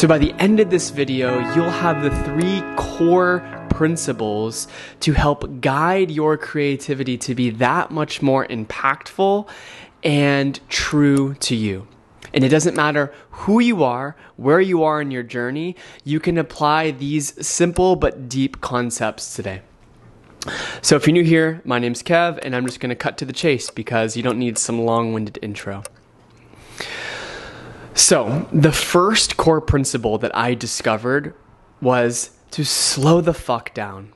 So by the end of this video, you'll have the 3 core principles to help guide your creativity to be that much more impactful and true to you. And it doesn't matter who you are, where you are in your journey, you can apply these simple but deep concepts today. So if you're new here, my name's Kev, and I'm just going to cut to the chase because you don't need some long-winded intro. So the first core principle that I discovered was to slow the fuck down.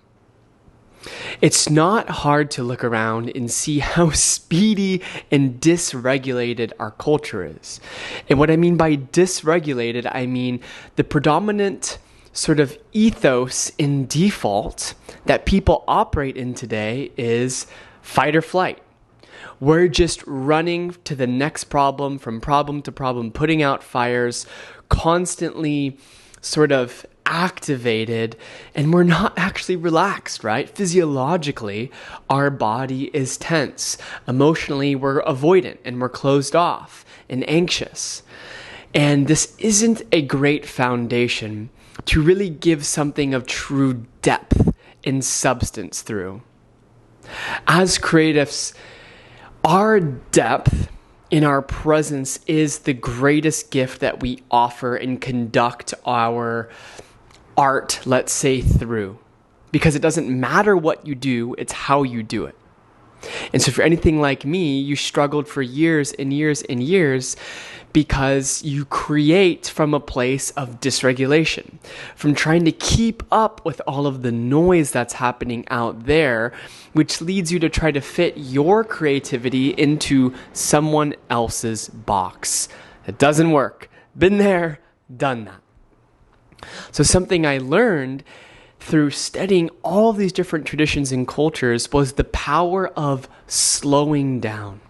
It's not hard to look around and see how speedy and dysregulated our culture is. And what I mean by dysregulated, I mean the predominant sort of ethos in default that people operate in today is fight or flight. We're just running to the next problem, from problem to problem, putting out fires, constantly sort of activated, and we're not actually relaxed, right? Physiologically, our body is tense. Emotionally, we're avoidant and we're closed off and anxious. And this isn't a great foundation to really give something of true depth and substance through. As creatives, our depth in our presence is the greatest gift that we offer and conduct our art, let's say, through. Because it doesn't matter what you do, it's how you do it. And so if you're anything like me, you struggled for years and years and years because you create from a place of dysregulation, from trying to keep up with all of the noise that's happening out there, which leads you to try to fit your creativity into someone else's box. It doesn't work. Been there, done that. So something I learned through studying all these different traditions and cultures was the power of slowing down.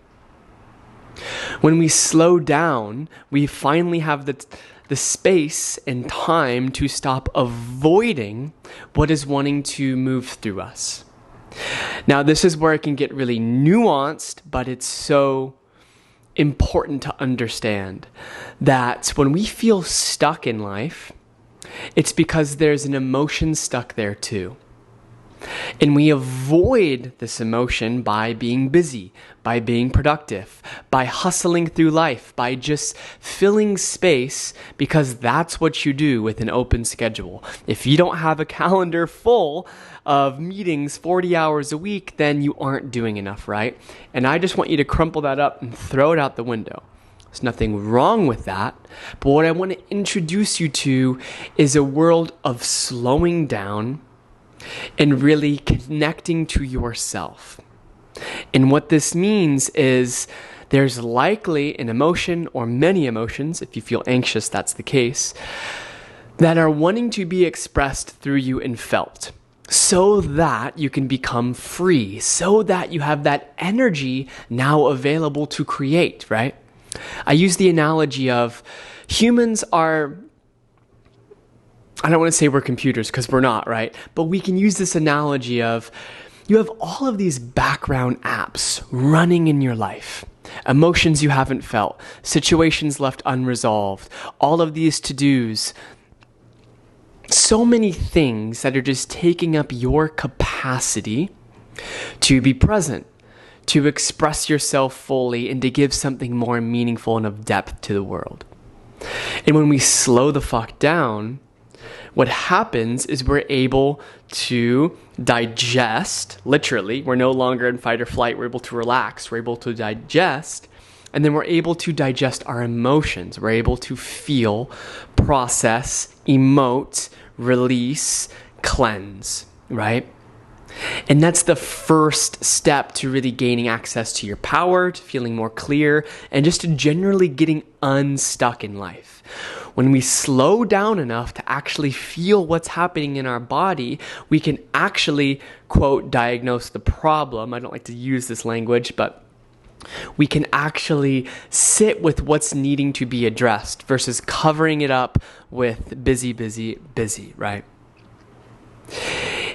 When we slow down, we finally have the space and time to stop avoiding what is wanting to move through us. Now, this is where it can get really nuanced, but it's so important to understand that when we feel stuck in life, it's because there's an emotion stuck there too. And we avoid this emotion by being busy, by being productive, by hustling through life, by just filling space, because that's what you do with an open schedule. If you don't have a calendar full of meetings 40 hours a week, then you aren't doing enough, right? And I just want you to crumple that up and throw it out the window. There's nothing wrong with that, but what I want to introduce you to is a world of slowing down and really connecting to yourself. And what this means is there's likely an emotion or many emotions, if you feel anxious, that's the case, that are wanting to be expressed through you and felt, so that you can become free, so that you have that energy now available to create, right? I use the analogy of humans are, I don't want to say we're computers because we're not, right? But we can use this analogy of you have all of these background apps running in your life. Emotions you haven't felt, situations left unresolved, all of these to-dos. So many things that are just taking up your capacity to be present, to express yourself fully, and to give something more meaningful and of depth to the world. And when we slow the fuck down, what happens is we're able to digest, literally, we're no longer in fight or flight, we're able to relax, we're able to digest, and then we're able to digest our emotions. We're able to feel, process, emote, release, cleanse, right? And that's the first step to really gaining access to your power, to feeling more clear, and just to generally getting unstuck in life. When we slow down enough to actually feel what's happening in our body, we can actually, quote, diagnose the problem. I don't like to use this language, but we can actually sit with what's needing to be addressed versus covering it up with busy, busy, busy, right?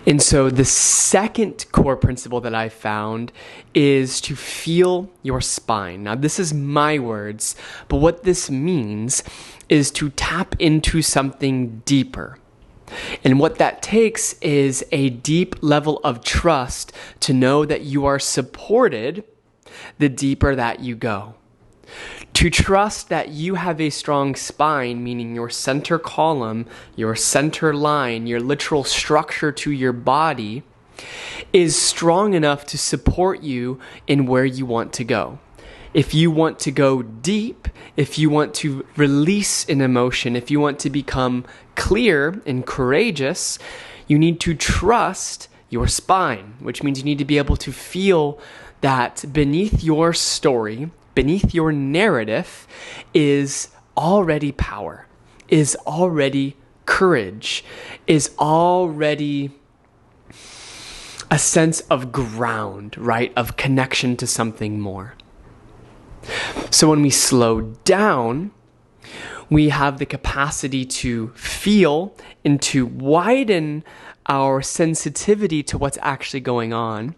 And so the second core principle that I found is to feel your spine. Now, this is my words, but what this means is to tap into something deeper. And what that takes is a deep level of trust to know that you are supported the deeper that you go. To trust that you have a strong spine, meaning your center column, your center line, your literal structure to your body is strong enough to support you in where you want to go. If you want to go deep, if you want to release an emotion, if you want to become clear and courageous, you need to trust your spine, which means you need to be able to feel that beneath your story, beneath your narrative, is already power, is already courage, is already a sense of ground, right? Of connection to something more. So when we slow down, we have the capacity to feel and to widen our sensitivity to what's actually going on.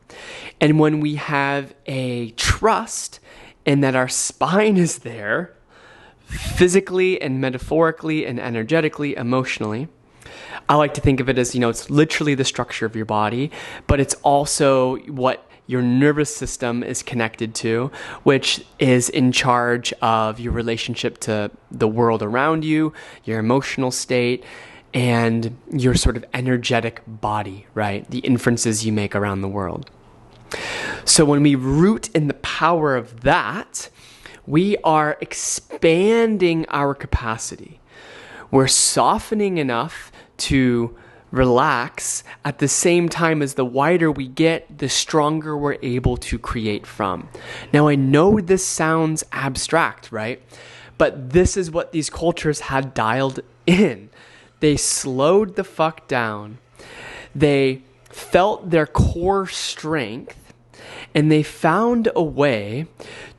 And when we have a trust in that our spine is there, physically and metaphorically and energetically, emotionally, I like to think of it as, it's literally the structure of your body, but it's also what your nervous system is connected to, which is in charge of your relationship to the world around you, your emotional state, and your sort of energetic body, right? The inferences you make around the world. So when we root in the power of that, we are expanding our capacity. We're softening enough to relax at the same time as the wider we get, the stronger we're able to create from. Now, I know this sounds abstract, right? But this is what these cultures had dialed in. They slowed the fuck down. They felt their core strength, and they found a way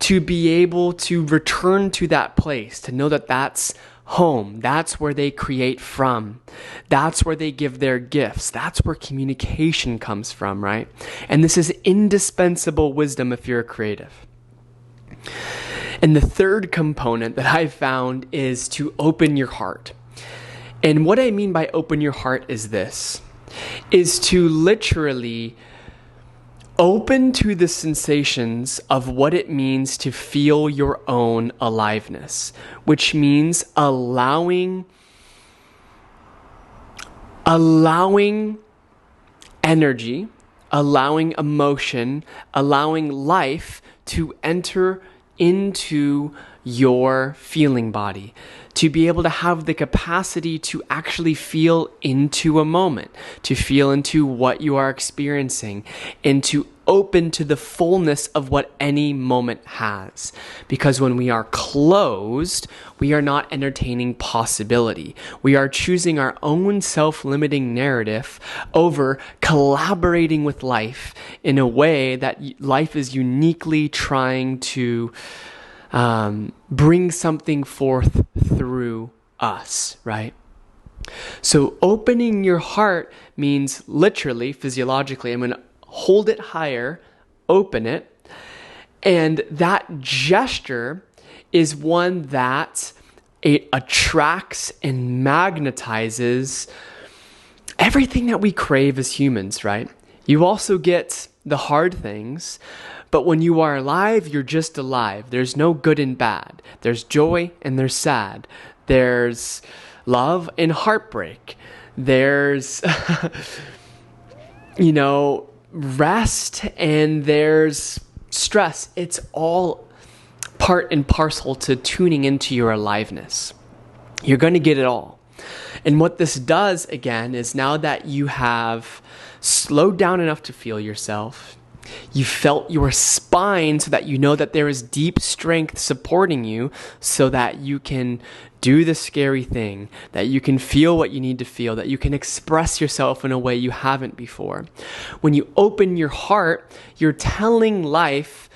to be able to return to that place, to know that that's home. That's where they create from. That's where they give their gifts. That's where communication comes from, right? And this is indispensable wisdom if you're a creative. And the third component that I found is to open your heart. And what I mean by open your heart is this, is to literally open to the sensations of what it means to feel your own aliveness, which means allowing energy, allowing emotion, allowing life to enter into your feeling body, to be able to have the capacity to actually feel into a moment, to feel into what you are experiencing, and to open to the fullness of what any moment has. Because when we are closed, we are not entertaining possibility. We are choosing our own self-limiting narrative over collaborating with life in a way that life is uniquely trying to bring something forth through us, right? So opening your heart means literally, physiologically, I'm going to hold it higher, open it, and that gesture is one that it attracts and magnetizes everything that we crave as humans, right? You also get the hard things, but when you are alive, you're just alive. There's no good and bad. There's joy and there's sad. There's love and heartbreak. There's, rest and there's stress. It's all part and parcel to tuning into your aliveness. You're going to get it all. And what this does, again, is now that you have slowed down enough to feel yourself, you felt your spine so that you know that there is deep strength supporting you so that you can do the scary thing, that you can feel what you need to feel, that you can express yourself in a way you haven't before. When you open your heart, you're telling life,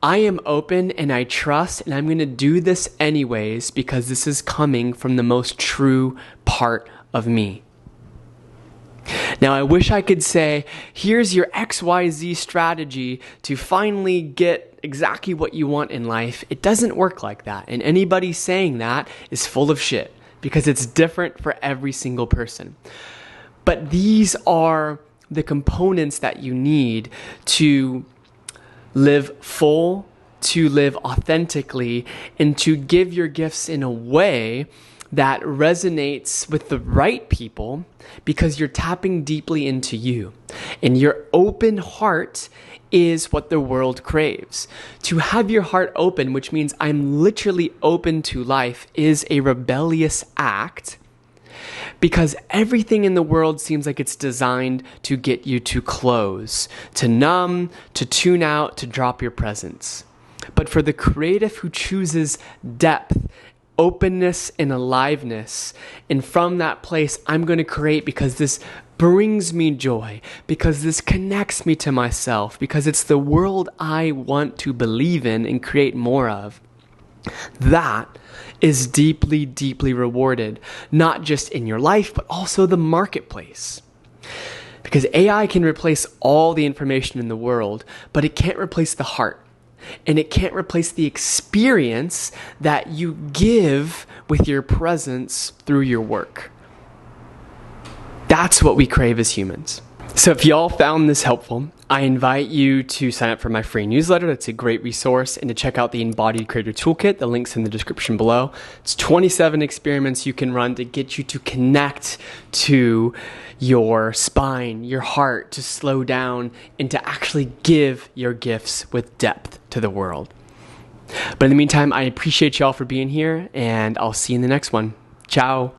I am open and I trust and I'm going to do this anyways because this is coming from the most true part of me. Now, I wish I could say, here's your XYZ strategy to finally get exactly what you want in life. It doesn't work like that. And anybody saying that is full of shit because it's different for every single person. But these are the components that you need to live full, to live authentically, and to give your gifts in a way that resonates with the right people because you're tapping deeply into you. And your open heart is what the world craves. To have your heart open, which means I'm literally open to life, is a rebellious act because everything in the world seems like it's designed to get you to close, to numb, to tune out, to drop your presence. But for the creative who chooses depth, openness, and aliveness, and from that place, I'm going to create because this brings me joy, because this connects me to myself, because it's the world I want to believe in and create more of. That is deeply, deeply rewarded, not just in your life, but also the marketplace. Because AI can replace all the information in the world, but it can't replace the heart. And it can't replace the experience that you give with your presence through your work. That's what we crave as humans. So if y'all found this helpful, I invite you to sign up for my free newsletter. That's a great resource. And to check out the Embodied Creator Toolkit. The link's in the description below. It's 27 experiments you can run to get you to connect to your spine, your heart, to slow down, and to actually give your gifts with depth to the world. But in the meantime, I appreciate y'all for being here, and I'll see you in the next one. Ciao.